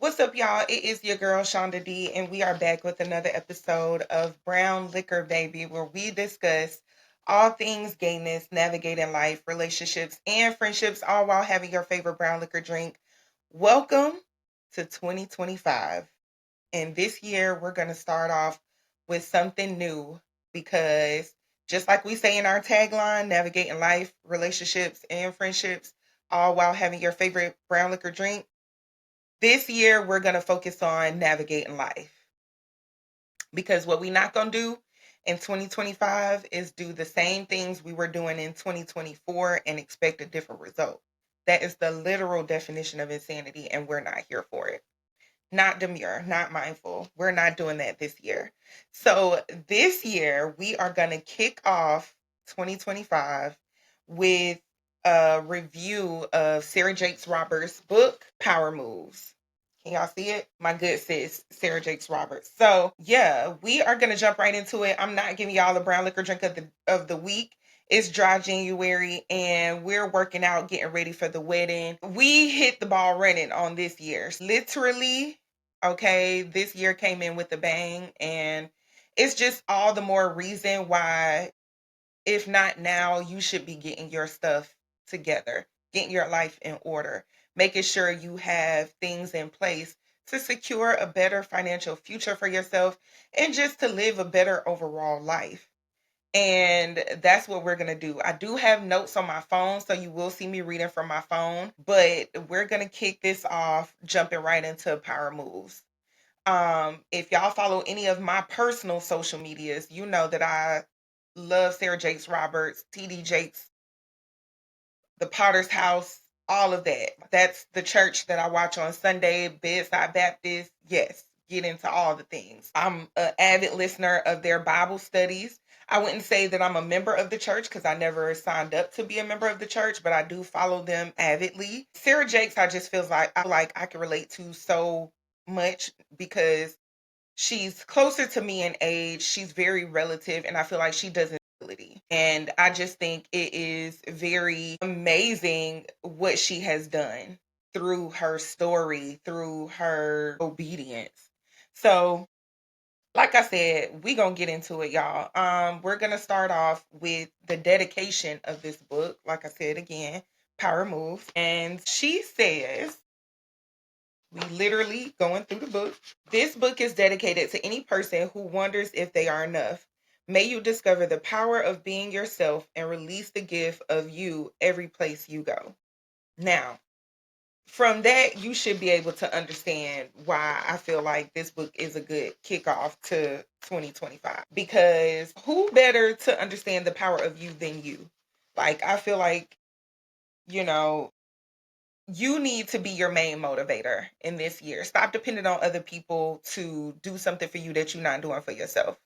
What's up, y'all? It is your girl Shonda D, and we are back with another episode of Brown Liquor Baby, where we discuss all things gayness, navigating life, relationships, and friendships, all while having your favorite brown liquor drink. Welcome to 2025. And this year, we're going to start off with something new because, just like we say in our tagline, navigating life, relationships, and friendships, all while having your favorite brown liquor drink. This year, we're going to focus on navigating life because what we're not going to do in 2025 is do the same things we were doing in 2024 and expect a different result. That is the literal definition of insanity, and we're not here for it. Not demure, not mindful. We're not doing that this year. So, this year, we are going to kick off 2025 with a review of Sarah Jakes Roberts' book, Power Moves. Can y'all see it? My good sis, Sarah Jakes Roberts. So yeah, we are gonna jump right into it. I'm not giving y'all the brown liquor drink of the week. It's dry January and we're working out, getting ready for the wedding. We hit the ball running on this year. Literally, okay, this year came in with a bang, and it's just all the more reason why, if not now, you should be getting your stuff together, getting your life in order, making sure you have things in place to secure a better financial future for yourself and just to live a better overall life. And that's what we're going to do. I do have notes on my phone, so you will see me reading from my phone, but we're going to kick this off jumping right into power moves. If y'all follow any of my personal social medias, you know that I love Sarah Jakes Roberts, TD Jakes, the Potter's House, all of that. That's the church that I watch on Sunday, Bedside Baptist. Yes, get into all the things. I'm an avid listener of their Bible studies. I wouldn't say that I'm a member of the church because I never signed up to be a member of the church, but I do follow them avidly. Sarah Jakes, I just feels like I can relate to so much because she's closer to me in age. She's very relative, and I feel like she doesn't ability. And I just think it is very amazing what she has done through her story, through her obedience. So, like I said, we gonna get into it, y'all. We're gonna start off with the dedication of this book. Like I said again, Power Moves, and she says, we literally going through the book. This book is dedicated to any person who wonders if they are enough. May you discover the power of being yourself and release the gift of you every place you go. Now, from that, you should be able to understand why I feel like this book is a good kickoff to 2025. Because who better to understand the power of you than you? Like, I feel like, you know, you need to be your main motivator in this year. Stop depending on other people to do something for you that you're not doing for yourself.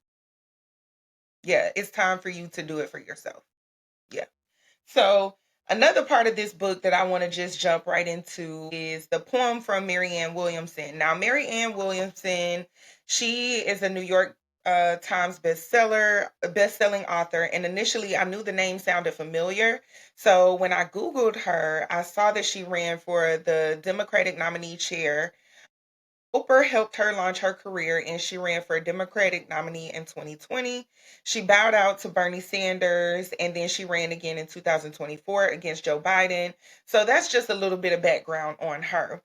Yeah, it's time for you to do it for yourself. Yeah. So, another part of this book that I want to just jump right into is the poem from Marianne Williamson. Now, Marianne Williamson, she is a New York Times best-selling author, and initially I knew the name sounded familiar. So when I Googled her, I saw that she ran for the Democratic nominee chair. Oprah helped her launch her career, and she ran for a Democratic nominee in 2020. She bowed out to Bernie Sanders, and then she ran again in 2024 against Joe Biden. So that's just a little bit of background on her.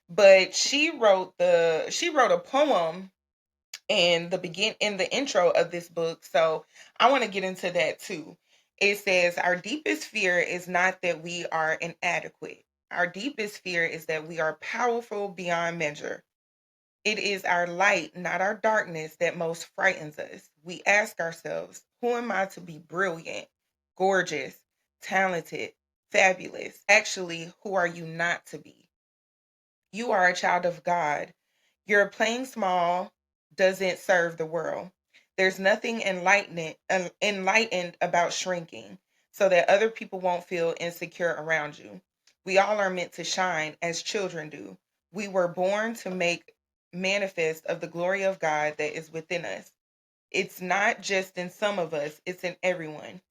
But she wrote a poem in the intro of this book. So I want to get into that too. It says, our deepest fear is not that we are inadequate. Our deepest fear is that we are powerful beyond measure. It is our light, not our darkness, that most frightens us. We ask ourselves, who am I to be brilliant, gorgeous, talented, fabulous? Actually, who are you not to be? You are a child of God. Your playing small doesn't serve the world. There's nothing enlightened about shrinking so that other people won't feel insecure around you. We all are meant to shine as children do. We were born to make manifest of the glory of God that is within us. It's not just in some of us, it's in everyone.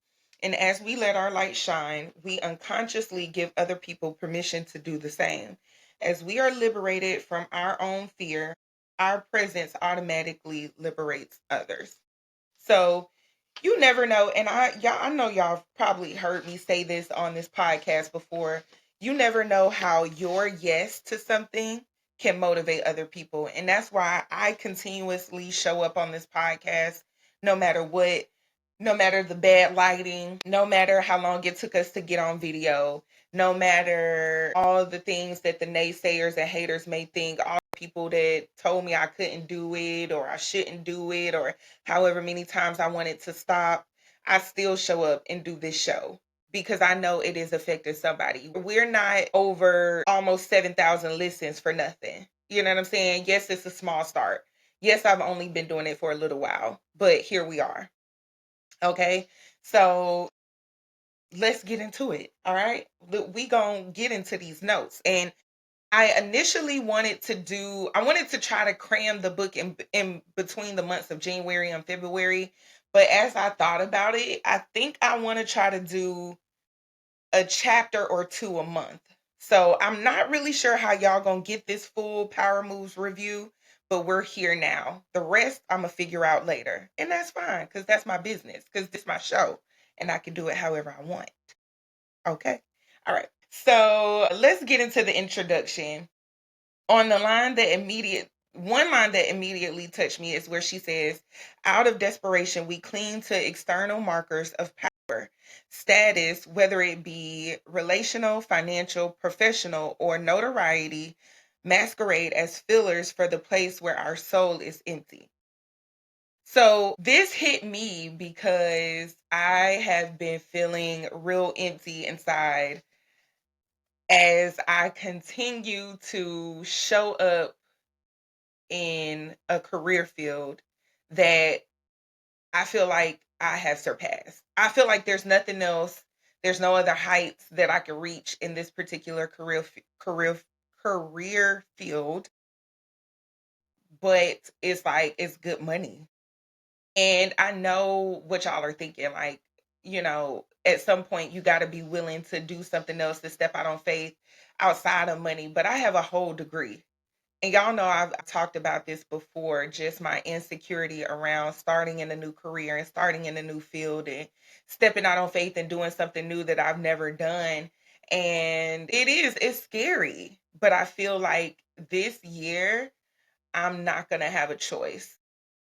And as we let our light shine, we unconsciously give other people permission to do the same. As we are liberated from our own fear, our presence automatically liberates others. So you never know. And I know y'all probably heard me say this on this podcast before. You never know how your yes to something can motivate other people. And that's why I continuously show up on this podcast, no matter what, no matter the bad lighting, no matter how long it took us to get on video, no matter all the things that the naysayers and haters may think, all the people that told me I couldn't do it or I shouldn't do it or however many times I wanted to stop, I still show up and do this show because I know it is affecting somebody. We're not over almost 7,000 listens for nothing. You know what I'm saying? Yes, it's a small start. Yes, I've only been doing it for a little while, but here we are. Okay. So let's get into it. All right. We gonna get into these notes. And I initially I wanted to try to cram the book in between the months of January and February. But as I thought about it, I think I want to try to do a chapter or two a month. So I'm not really sure how y'all gonna get this full Power Moves review, but we're here now. The rest I'm gonna figure out later. And that's fine, because that's my business, because this is my show, and I can do it however I want. Okay. All right. So let's get into the introduction. On the line that immediate One line that immediately touched me is where she says, out of desperation, we cling to external markers of power, status, whether it be relational, financial, professional, or notoriety, masquerade as fillers for the place where our soul is empty. So this hit me because I have been feeling real empty inside as I continue to show up in a career field that I feel like I have surpassed. I feel like there's nothing else, there's no other heights that I can reach in this particular career field, but it's like it's good money. And I know what y'all are thinking, like, at some point you got to be willing to do something else to step out on faith outside of money, but I have a whole degree. And y'all know I've talked about this before, just my insecurity around starting in a new career and starting in a new field and stepping out on faith and doing something new that I've never done. And it's scary. But I feel like this year, I'm not going to have a choice.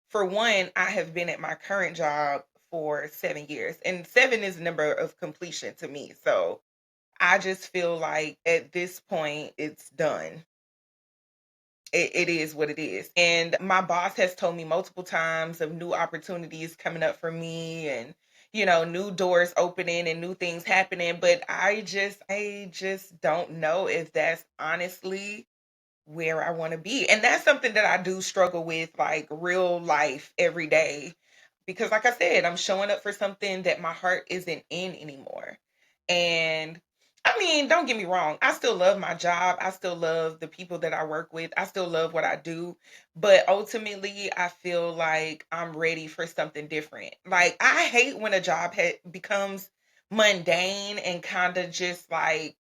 For one, I have been at my current job for 7 years, and seven is a number of completion to me. So I just feel like at this point, it's done. It is what it is. And my boss has told me multiple times of new opportunities coming up for me and new doors opening and new things happening, but I just don't know if that's honestly where I want to be. And that's something that I do struggle with, like real life every day. Because, like I said, I'm showing up for something that my heart isn't in anymore. And I mean, don't get me wrong. I still love my job. I still love the people that I work with. I still love what I do. But ultimately, I feel like I'm ready for something different. Like, I hate when a job becomes mundane and kind of just like,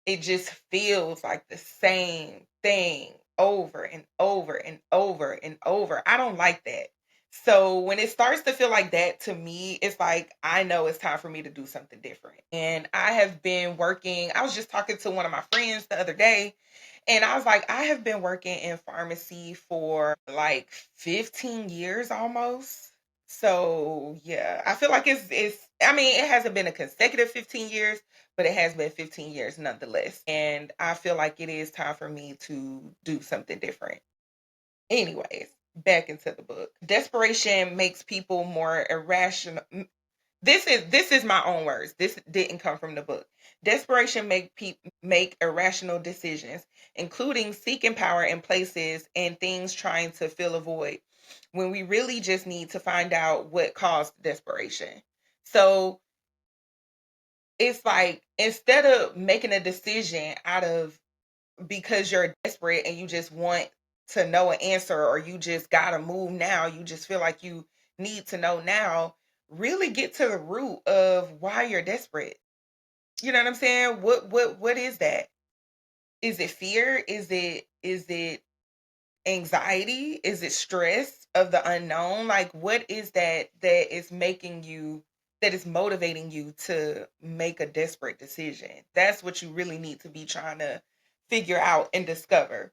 it just feels like the same thing over and over and over and over. I don't like that. So when it starts to feel like that to me, it's like I know it's time for me to do something different. And I have been working, I was just talking to one of my friends the other day, and I was like, I have been working in pharmacy for like 15 years almost. So yeah, I feel like it's I mean, it hasn't been a consecutive 15 years, but it has been 15 years nonetheless. And I feel like it is time for me to do something different. Anyways, back into the book. Desperation makes people more irrational. This is my own words. This didn't come from the book. Desperation make people make irrational decisions, including seeking power in places and things trying to fill a void, when we really just need to find out what caused desperation. So it's like instead of making a decision out of because you're desperate and you just want to know an answer or you just gotta move now, you just feel like you need to know now, really get to the root of why you're desperate. You know what I'm saying? What is that? Is it fear? Is it anxiety? Is it stress of the unknown? Like, what is that is making you, that is motivating you to make a desperate decision? That's what you really need to be trying to figure out and discover,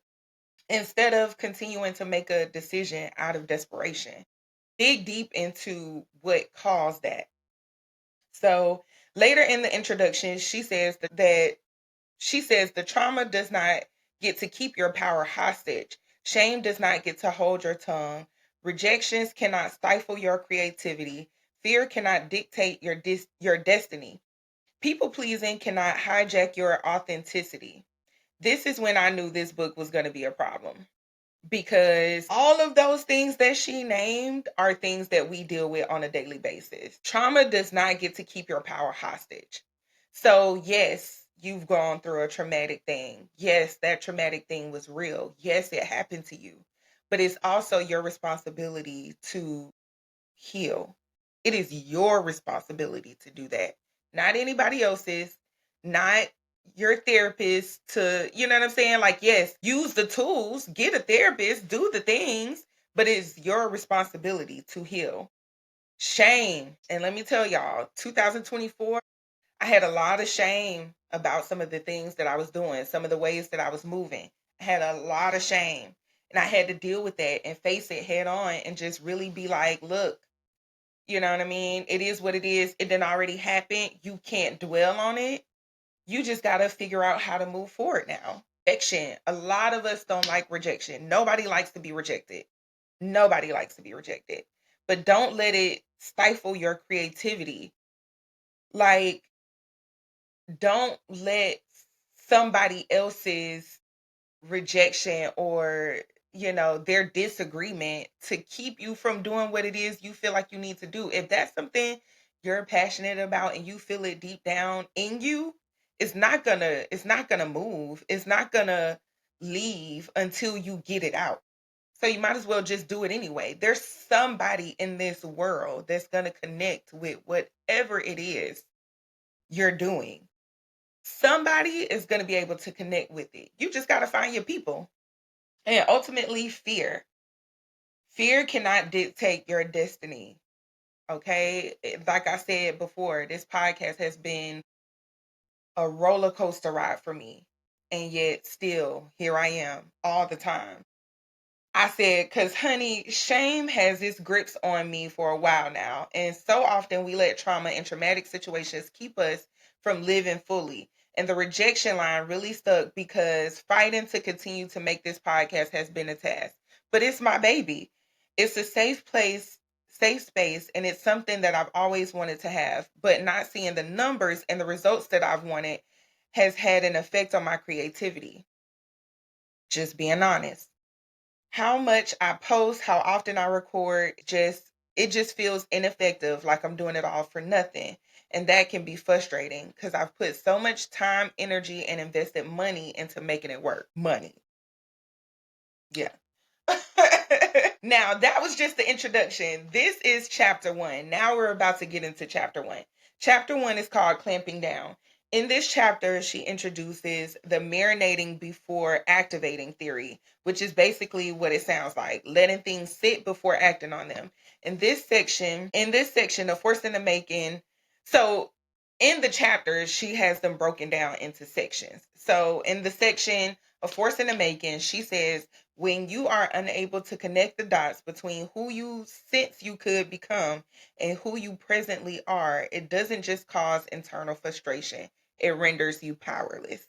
instead of continuing to make a decision out of desperation. Dig deep into what caused that. So later in the introduction, she says the trauma does not get to keep your power hostage. Shame does not get to hold your tongue. Rejections cannot stifle your creativity. Fear cannot dictate your destiny. People pleasing cannot hijack your authenticity. This is when I knew this book was going to be a problem, because all of those things that she named are things that we deal with on a daily basis. Trauma does not get to keep your power hostage. So, yes, you've gone through a traumatic thing. Yes, that traumatic thing was real. Yes, it happened to you. But it's also your responsibility to heal. It is your responsibility to do that, not anybody else's, not your therapist to, you know what I'm saying? Like, yes, use the tools, get a therapist, do the things, but it's your responsibility to heal. Shame. And let me tell y'all, 2024, I had a lot of shame about some of the things that I was doing, some of the ways that I was moving. I had a lot of shame. And I had to deal with that and face it head on and just really be like, look, you know what I mean? It is what it is. It didn't already happen. You can't dwell on it. You just got to figure out how to move forward now. Rejection. A lot of us don't like rejection. Nobody likes to be rejected. Nobody likes to be rejected. But don't let it stifle your creativity. Like, don't let somebody else's rejection or, their disagreement to keep you from doing what it is you feel like you need to do. If that's something you're passionate about and you feel it deep down in you, it's not gonna move. It's not gonna leave until you get it out. So you might as well just do it anyway. There's somebody in this world that's gonna connect with whatever it is you're doing. Somebody is going to be able to connect with it. You just got to find your people. And ultimately, fear. Fear cannot dictate your destiny. Okay. Like I said before, this podcast has been a roller coaster ride for me. And yet, still, here I am all the time. I said, because honey, shame has its grips on me for a while now. And so often we let trauma and traumatic situations keep us from living fully. And the rejection line really stuck because fighting to continue to make this podcast has been a task. But it's my baby. It's a safe place, safe space, and it's something that I've always wanted to have. But not seeing the numbers and the results that I've wanted has had an effect on my creativity. Just being honest. How much I post, how often I record, it just feels ineffective, like I'm doing it all for nothing. And that can be frustrating because I've put so much time, energy, and invested money into making it work. Money. Yeah. Now, that was just the introduction. This is chapter one. Now we're about to get into chapter one. Chapter one is called Clamping Down. In this chapter, she introduces the marinating before activating theory, which is basically what it sounds like, letting things sit before acting on them. In this section, of forcing the making. So in the chapter, she has them broken down into sections. So in the section of forcing the making, she says, when you are unable to connect the dots between who you sense you could become and who you presently are, it doesn't just cause internal frustration, it renders you powerless.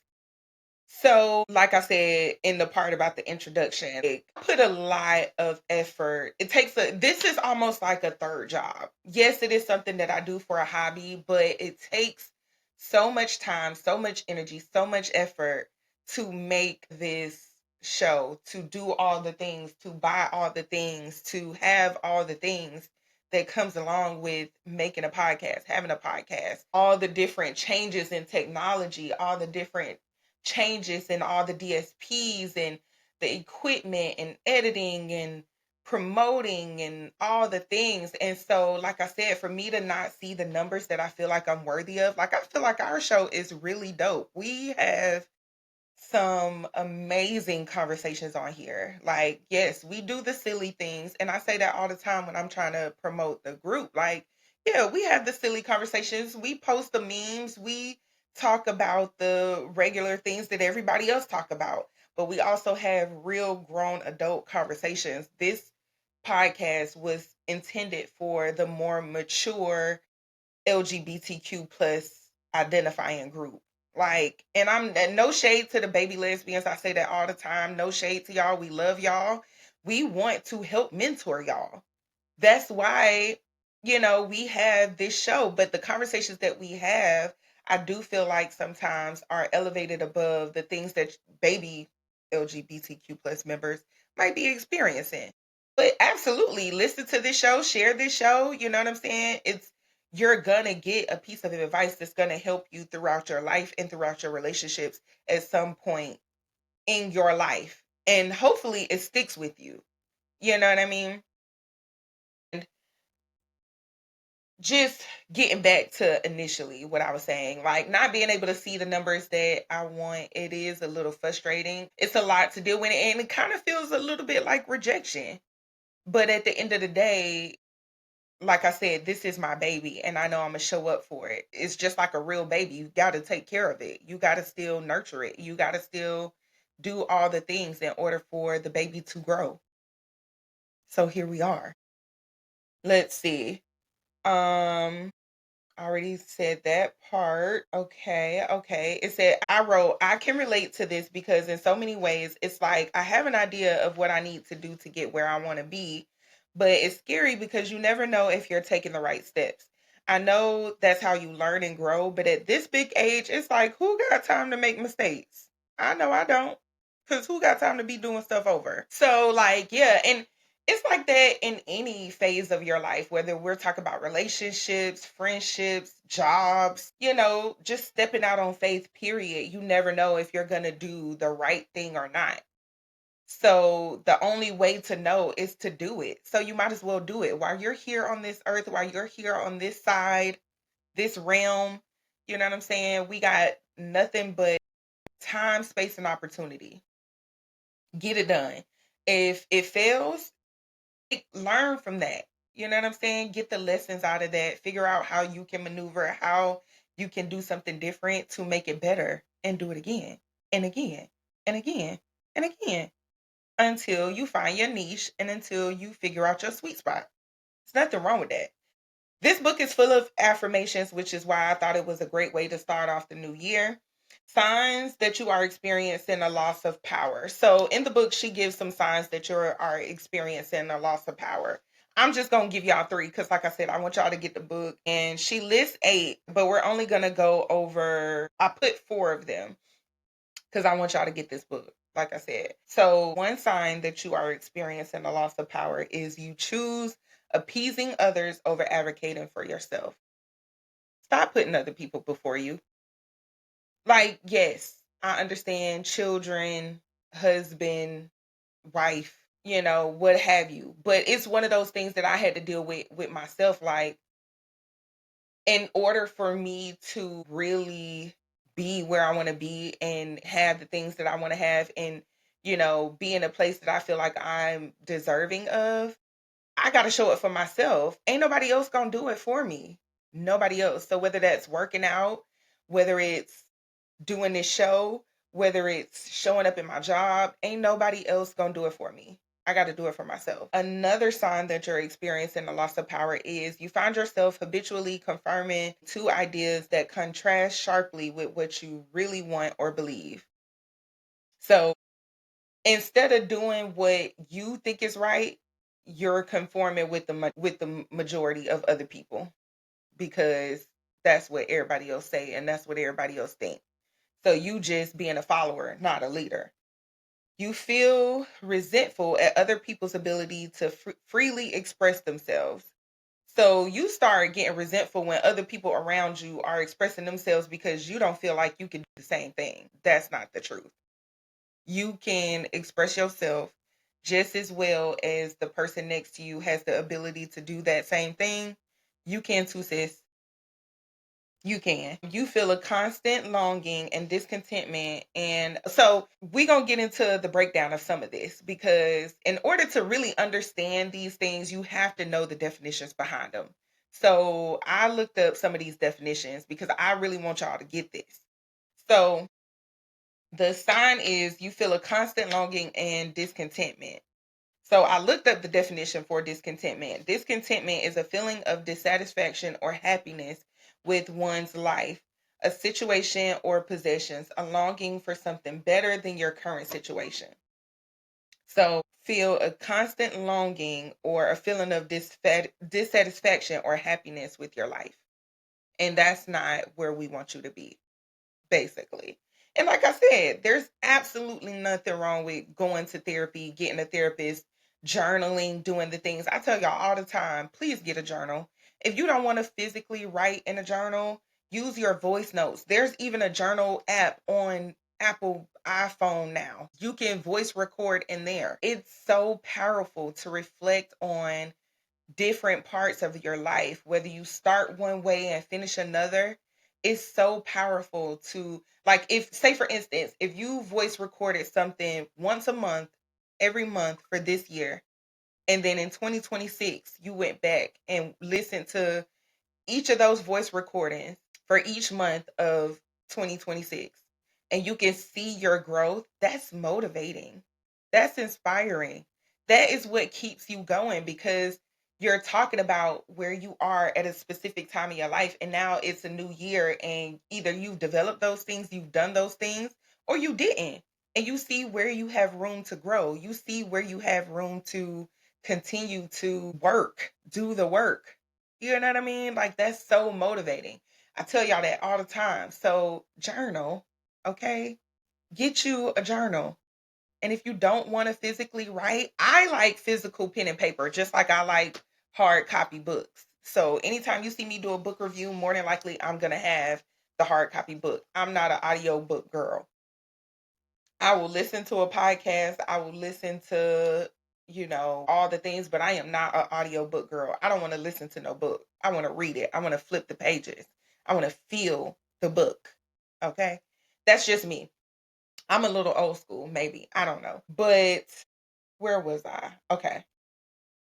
So, like I said in the part about the introduction, it put a lot of effort. This is almost like a third job. Yes, it is something that I do for a hobby, but it takes so much time, so much energy, so much effort to make this show, to do all the things, to buy all the things, to have all the things that comes along with making a podcast, having a podcast, all the different changes in technology, all the different changes in all the DSPs and the equipment and editing and promoting and all the things. And so, like I said, for me to not see the numbers that I feel like I'm worthy of, like I feel like our show is really dope. We have some amazing conversations on here. Like, yes, we do the silly things. And I say that all the time when I'm trying to promote the group. Like, yeah, we have the silly conversations. We post the memes. We talk about the regular things that everybody else talk about. But we also have real grown adult conversations. This podcast was intended for the more mature LGBTQ plus identifying group. Like, and no shade to the baby lesbians. I say that all the time. No shade to y'all. We love y'all. We want to help mentor y'all. That's why, we have this show. But the conversations that we have, I do feel like sometimes are elevated above the things that baby LGBTQ plus members might be experiencing. But absolutely, listen to this show, share this show. You know what I'm saying? You're gonna get a piece of advice that's gonna help you throughout your life and throughout your relationships at some point in your life. And hopefully it sticks with you. You know what I mean? And just getting back to initially what I was saying, like not being able to see the numbers that I want, it is a little frustrating. It's a lot to deal with, and it kind of feels a little bit like rejection. But at the end of the day, like I said, this is my baby and I know I'm gonna show up for it. It's just like a real baby. You got to take care of it. You got to still nurture it. You got to still do all the things in order for the baby to grow. So here we are. Let's see. Um I already said that part. Okay, okay. It said, I wrote, I can relate to this because in so many ways, it's like I have an idea of what I need to do to get where I want to be, but it's scary because you never know if you're taking the right steps. I know that's how you learn and grow, but at this big age, it's like, who got time to make mistakes? I know I don't. Because who got time to be doing stuff over? So, like, yeah. And it's like that in any phase of your life, whether we're talking about relationships, friendships, jobs, just stepping out on faith, period. You never know if you're going to do the right thing or not. So the only way to know is to do it. So you might as well do it while you're here on this earth, while you're here on this side, this realm. You know what I'm saying? We got nothing but time, space, and opportunity. Get it done. If it fails, learn from that. You know what I'm saying? Get the lessons out of that. Figure out how you can maneuver, how you can do something different to make it better and do it again and again and again and again until you find your niche and until you figure out your sweet spot. There's nothing wrong with that. This book is full of affirmations, which is why I thought it was a great way to start off the new year. Signs that you are experiencing a loss of power. So, in the book, she gives some signs that you are experiencing a loss of power. I'm just going to give y'all three because, like I said, I want y'all to get the book. And she lists eight, but we're only going to go over, I put four of them because I want y'all to get this book, like I said. So, one sign that you are experiencing a loss of power is you choose appeasing others over advocating for yourself. Stop putting other people before you. Like, yes, I understand children, husband, wife, what have you. But it's one of those things that I had to deal with myself. Like, in order for me to really be where I want to be and have the things that I want to have and, be in a place that I feel like I'm deserving of, I got to show it for myself. Ain't nobody else going to do it for me. Nobody else. So whether that's working out, whether it's doing this show, whether it's showing up in my job, ain't nobody else going to do it for me. I got to do it for myself. Another sign that you're experiencing a loss of power is you find yourself habitually confirming two ideas that contrast sharply with what you really want or believe. So instead of doing what you think is right, you're conforming with the majority of other people because that's what everybody else say and that's what everybody else think. So you just being a follower, not a leader. You feel resentful at other people's ability to freely express themselves. So you start getting resentful when other people around you are expressing themselves because you don't feel like you can do the same thing. That's not the truth. You can express yourself just as well as the person next to you has the ability to do that same thing. You can too, sis. You can. You feel a constant longing and discontentment. And so we're going to get into the breakdown of some of this because, in order to really understand these things, you have to know the definitions behind them. So I looked up some of these definitions because I really want y'all to get this. So the sign is you feel a constant longing and discontentment. So I looked up the definition for discontentment. Discontentment is a feeling of dissatisfaction or happiness with one's life, a situation or possessions, a longing for something better than your current situation. So feel a constant longing or a feeling of dissatisfaction or happiness with your life. And that's not where we want you to be, basically. And like I said, there's absolutely nothing wrong with going to therapy, getting a therapist, journaling, doing the things. I tell y'all all the time, please get a journal. If you don't want to physically write in a journal, use your voice notes. There's even a journal app on Apple iPhone now. You can voice record in there. It's so powerful to reflect on different parts of your life, whether you start one way and finish another. It's so powerful to, like, if, say, for instance, if you voice recorded something once a month, every month for this year, and then in 2026, you went back and listened to each of those voice recordings for each month of 2026 and you can see your growth, that's motivating. That's inspiring. That is what keeps you going because you're talking about where you are at a specific time in your life and now it's a new year and either you've developed those things, you've done those things, or you didn't. And you see where you have room to grow. You see where you have room to continue to work, do the work. You know what I mean? Like that's so motivating. I tell y'all that all the time. So journal, okay? Get you a journal. And if you don't want to physically write, I like physical pen and paper, just like I like hard copy books. So anytime you see me do a book review, more than likely I'm gonna have the hard copy book. I'm not an audio book girl. I will listen to a podcast. I will listen to, all the things, but I am not an audiobook girl. I don't want to listen to no book. I want to read it. I want to flip the pages. I want to feel the book. Okay. That's just me. I'm a little old school, maybe. I don't know. But where was I? Okay.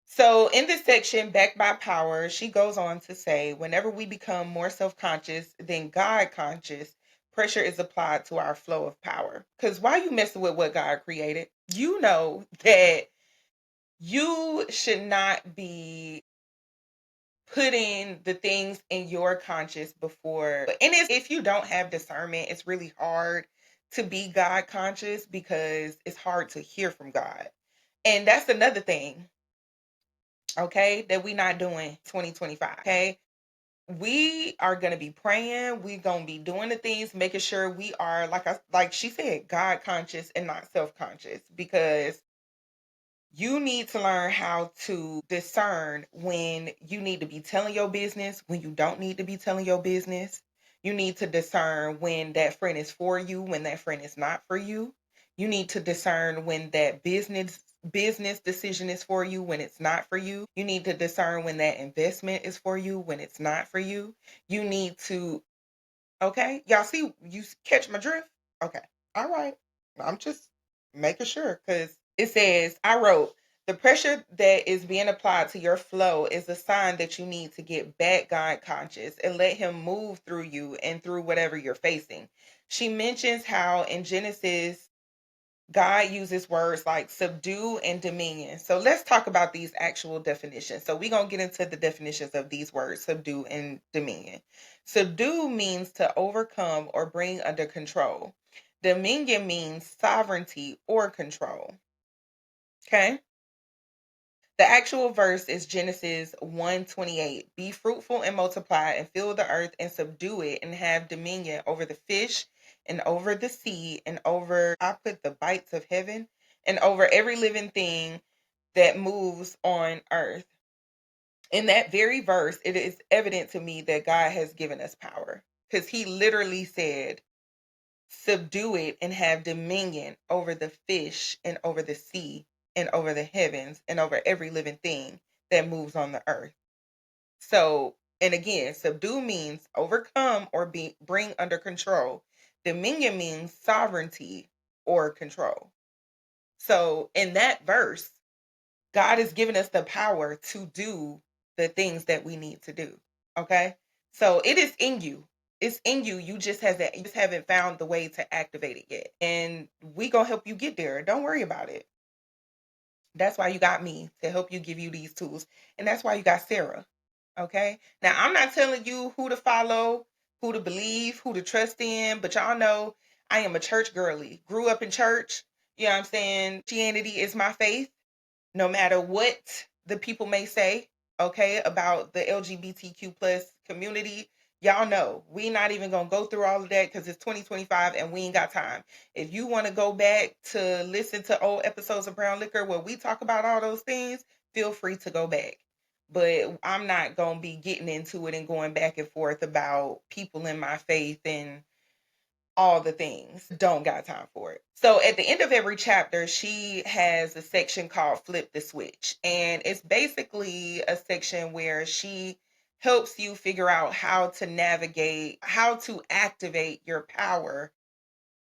So, in this section, Backed by Power, she goes on to say whenever we become more self conscious than God conscious, pressure is applied to our flow of power. Because why you messing with what God created? You know that you should not be putting the things in your conscious before. And if you don't have discernment, it's really hard to be God conscious because it's hard to hear from God. And that's another thing, okay, that we not doing 2025. Okay. We are gonna be praying, we're gonna be doing the things, making sure we are like she said, God conscious and not self-conscious, because you need to learn how to discern when you need to be telling your business, when you don't need to be telling your business. You need to discern when that friend is for you, when that friend is not for you. You need to discern when that business decision is for you, when it's not for you. You need to discern when that investment is for you, when it's not for you. You need to, okay? Y'all see, you catch my drift? Okay. All right. I'm just making sure because it says, I wrote, the pressure that is being applied to your flow is a sign that you need to get back God conscious and let Him move through you and through whatever you're facing. She mentions how in Genesis, God uses words like subdue and dominion. So let's talk about these actual definitions. So we're going to get into the definitions of these words, subdue and dominion. Subdue means to overcome or bring under control. Dominion means sovereignty or control. Okay? The actual verse is Genesis 1:28. Be fruitful and multiply and fill the earth and subdue it and have dominion over the fish and over the sea and over, I put the bites of heaven, and over every living thing that moves on earth. In that very verse, it is evident to me that God has given us power because He literally said, subdue it and have dominion over the fish and over the sea and over the heavens and over every living thing that moves on the earth. So And again, subdue means overcome or bring under control. Dominion means sovereignty or control. So in that verse, God has given us the power to do the things that we need to do. Okay? So it is in you. It's in you. You just haven't found the way to activate it yet. And we gonna help you get there. Don't worry about it. That's why you got me to help you give you these tools. And that's why you got Sarah. Okay? Now I'm not telling you who to follow, who to believe, who to trust in, but y'all know I am a church girly. Grew up in church. You know what I'm saying? Christianity is my faith no matter what the people may say, okay, about the LGBTQ plus community. Y'all know we not even gonna go through all of that because it's 2025 and we ain't got time. If you want to go back to listen to old episodes of Brown Liquor where we talk about all those things, feel free to go back. But I'm not gonna be getting into it and going back and forth about people in my faith and all the things. Don't got time for it. So at the end of every chapter, she has a section called Flip the Switch. And it's basically a section where she helps you figure out how to navigate, how to activate your power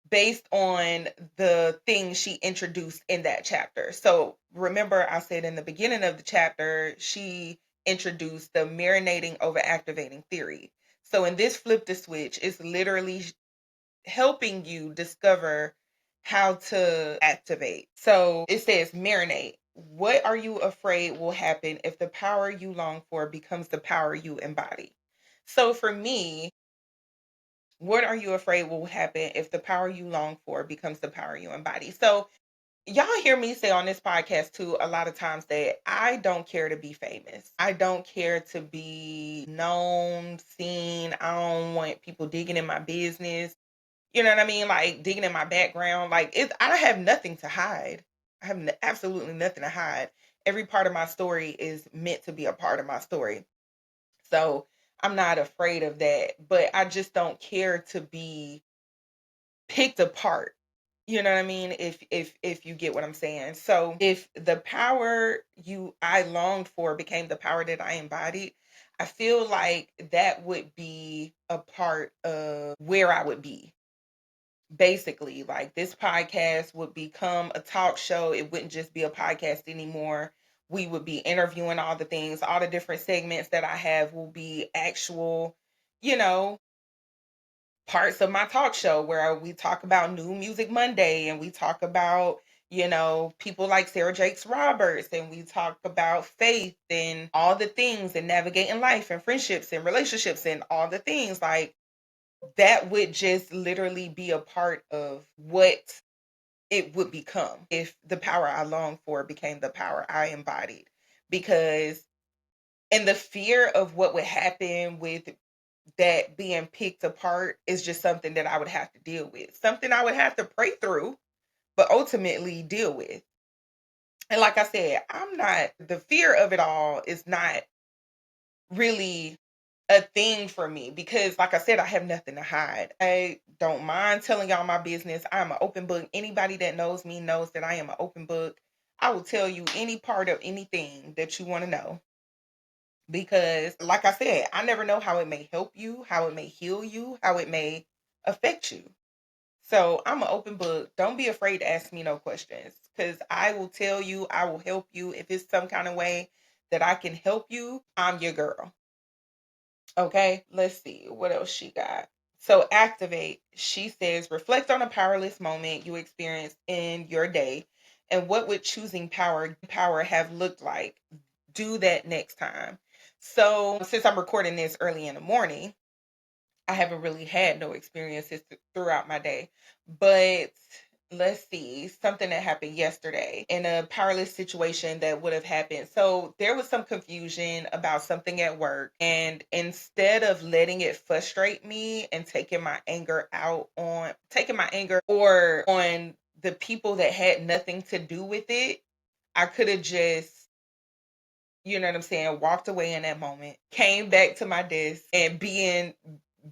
based on the things she introduced in that chapter. So remember, I said in the beginning of the chapter, she introduced the marinating over activating theory. So in this Flip the Switch, it's literally helping you discover how to activate. So it says marinate. What are you afraid will happen if the power you long for becomes the power you embody? So for me, what are you afraid will happen if the power you long for becomes the power you embody? So y'all hear me say on this podcast too a lot of times that I don't care to be famous. I don't care to be known, seen. I don't want people digging in my business. You know what I mean? Like digging in my background. Like I have nothing to hide. I have absolutely nothing to hide. Every part of my story is meant to be a part of my story. So I'm not afraid of that. But I just don't care to be picked apart. You know what I mean? If you get what I'm saying. So if the power you I longed for became the power that I embodied, I feel like that would be a part of where I would be. Basically, like this podcast would become a talk show. It wouldn't just be a podcast anymore. We would be interviewing all the things, all the different segments that I have will be actual, you know, parts of my talk show where we talk about New Music Monday and we talk about, people like Sarah Jakes Roberts and we talk about faith and all the things and navigating life and friendships and relationships and all the things. Like that would just literally be a part of what it would become if the power I longed for became the power I embodied. Because, and the fear of what would happen with that being picked apart is just something that I would have to deal with, something I would have to pray through, but ultimately deal with. And like I said, the fear of it all is not really a thing for me because like I said, I have nothing to hide. I don't mind telling y'all my business. I'm an open book. Anybody that knows me knows that I am an open book. I will tell you any part of anything that you want to know because like I said, I never know how it may help you, how it may heal you, how it may affect you. So I'm an open book. Don't be afraid to ask me no questions because I will tell you, I will help you. If it's some kind of way that I can help you, I'm your girl. Okay, let's see what else she got. So, activate. She says, reflect on a powerless moment you experienced in your day and what would choosing power have looked like. Do that next time. So, since I'm recording this early in the morning, I haven't really had no experiences throughout my day. But let's see, something that happened yesterday in a powerless situation that would have happened. So there was some confusion about something at work. And instead of letting it frustrate me and taking my anger or on the people that had nothing to do with it, I could have just, you know what I'm saying, walked away in that moment, came back to my desk and been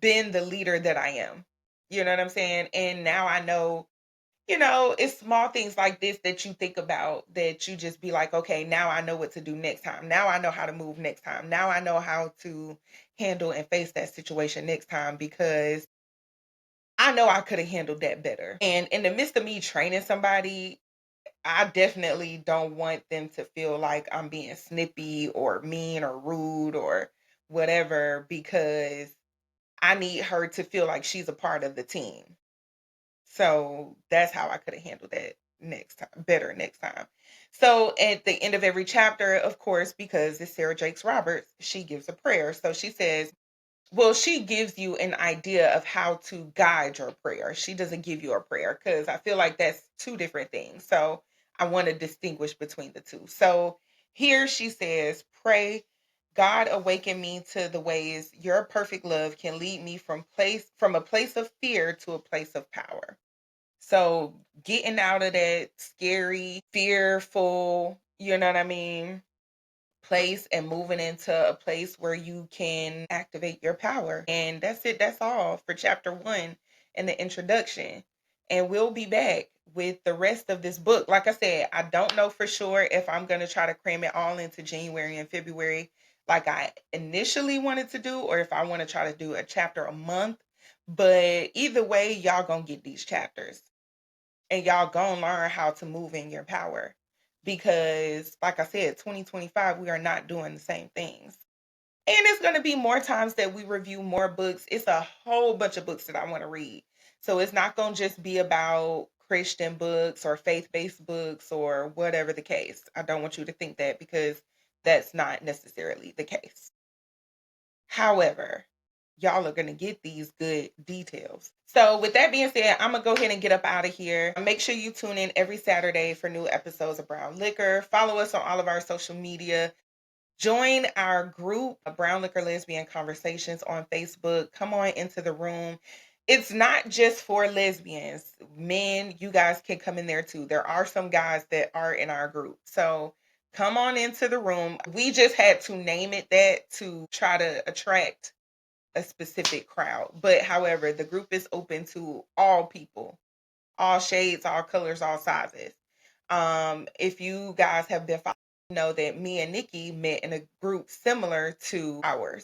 the leader that I am. You know what I'm saying? And now I know, it's small things like this that you think about that you just be like, okay, now I know what to do next time. Now I know how to move next time. Now I know how to handle and face that situation next time because I know I could have handled that better. And in the midst of me training somebody, I definitely don't want them to feel like I'm being snippy or mean or rude or whatever because I need her to feel like she's a part of the team. So that's how I could have handled that next time, better next time. So at the end of every chapter, of course, because it's Sarah Jakes Roberts, she gives a prayer. So she says, well, she gives you an idea of how to guide your prayer. She doesn't give you a prayer because I feel like that's two different things. So I want to distinguish between the two. So here she says, pray, God awaken me to the ways your perfect love can lead me from a place of fear to a place of power. So getting out of that scary, fearful, you know what I mean, place and moving into a place where you can activate your power. And that's it. That's all for chapter 1 and the introduction. And we'll be back with the rest of this book. Like I said, I don't know for sure if I'm going to try to cram it all into January and February like I initially wanted to do, or if I want to try to do a chapter a month. But either way, y'all going to get these chapters and y'all gonna learn how to move in your power because like I said, 2025 we are not doing the same things, and it's going to be more times that we review more books. It's a whole bunch of books that I want to read, so it's not going to just be about Christian books or faith-based books or whatever the case. I don't want you to think that because that's not necessarily the case. However, y'all are going to get these good details. So, with that being said, I'm going to go ahead and get up out of here. Make sure you tune in every Saturday for new episodes of Brown Liquor. Follow us on all of our social media. Join our group, Brown Liquor Lesbian Conversations, on Facebook. Come on into the room. It's not just for lesbians. Men, you guys can come in there too. There are some guys that are in our group. So come on into the room. We just had to name it that to try to attract a specific crowd. But however, the group is open to all people, all shades, all colors, all sizes. If you guys have been following, you know that me and Nikki met in a group similar to ours.